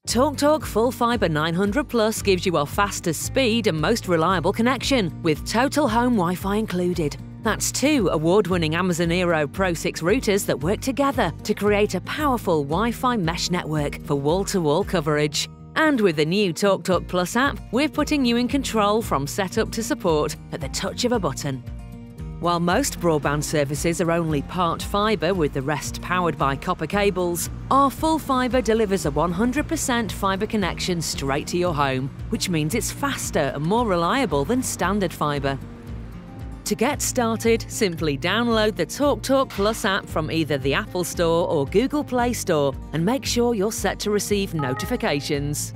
TalkTalk Full Fibre 900 Plus gives you our fastest speed and most reliable connection, with total home Wi-Fi included. That's 2 award-winning Amazon Eero Pro 6 routers that work together to create a powerful Wi-Fi mesh network for wall-to-wall coverage. And with the new TalkTalk Plus app, we're putting you in control from setup to support at the touch of a button. While most broadband services are only part fibre with the rest powered by copper cables, our Full Fibre delivers a 100% fibre connection straight to your home, which means it's faster and more reliable than standard fibre. To get started, simply download the TalkTalk Plus app from either the Apple Store or Google Play Store and make sure you're set to receive notifications.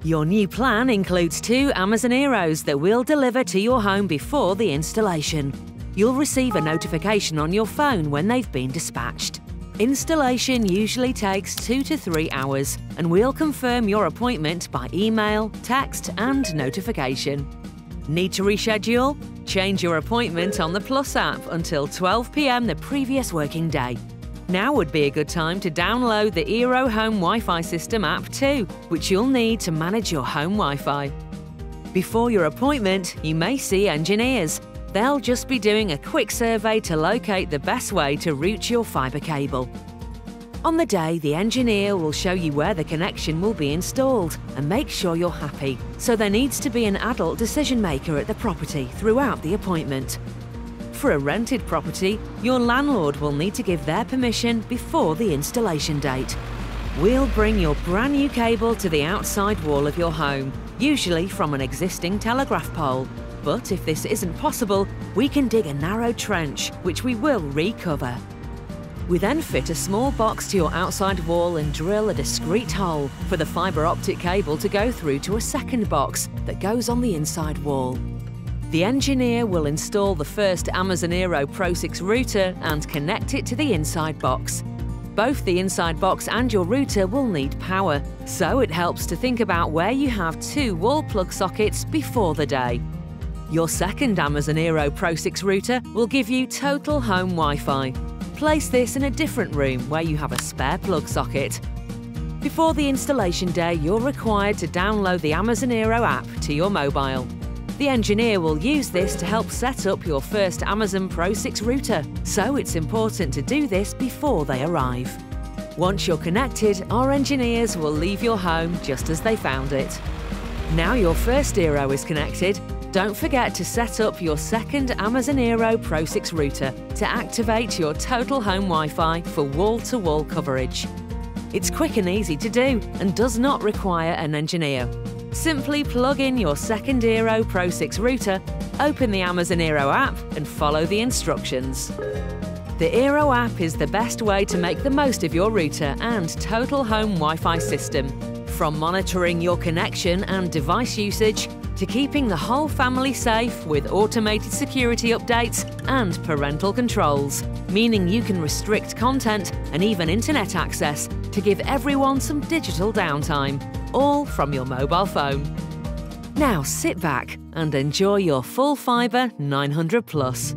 Your new plan includes 2 Amazon Eeros that we'll deliver to your home before the installation. You'll receive a notification on your phone when they've been dispatched. Installation usually takes 2 to 3 hours, and we'll confirm your appointment by email, text and notification. Need to reschedule? Change your appointment on the Plus app until 12 p.m. the previous working day. Now would be a good time to download the Eero Home Wi-Fi System app too, which you'll need to manage your home Wi-Fi. Before your appointment, you may see engineers. They'll just be doing a quick survey to locate the best way to route your fibre cable. On the day, the engineer will show you where the connection will be installed and make sure you're happy. So there needs to be an adult decision maker at the property throughout the appointment. For a rented property, your landlord will need to give their permission before the installation date. We'll bring your brand new cable to the outside wall of your home, usually from an existing telegraph pole. But if this isn't possible, we can dig a narrow trench, which we will recover. We then fit a small box to your outside wall and drill a discreet hole for the fibre optic cable to go through to a second box that goes on the inside wall. The engineer will install the first Amazon Eero Pro 6 router and connect it to the inside box. Both the inside box and your router will need power, so it helps to think about where you have 2 wall plug sockets before the day. Your second Amazon Eero Pro 6 router will give you total home Wi-Fi. Place this in a different room where you have a spare plug socket. Before the installation day, you're required to download the Amazon Eero app to your mobile. The engineer will use this to help set up your first Amazon Pro 6 router, so it's important to do this before they arrive. Once you're connected, our engineers will leave your home just as they found it. Now your first Eero is connected, don't forget to set up your second Amazon Eero Pro 6 router to activate your total home Wi-Fi for wall-to-wall coverage. It's quick and easy to do and does not require an engineer. Simply plug in your second Eero Pro 6 router, open the Amazon Eero app and follow the instructions. The Eero app is the best way to make the most of your router and total home Wi-Fi system. From monitoring your connection and device usage to keeping the whole family safe with automated security updates and parental controls, meaning you can restrict content and even internet access to give everyone some digital downtime, all from your mobile phone. Now sit back and enjoy your Full Fibre 900 Plus.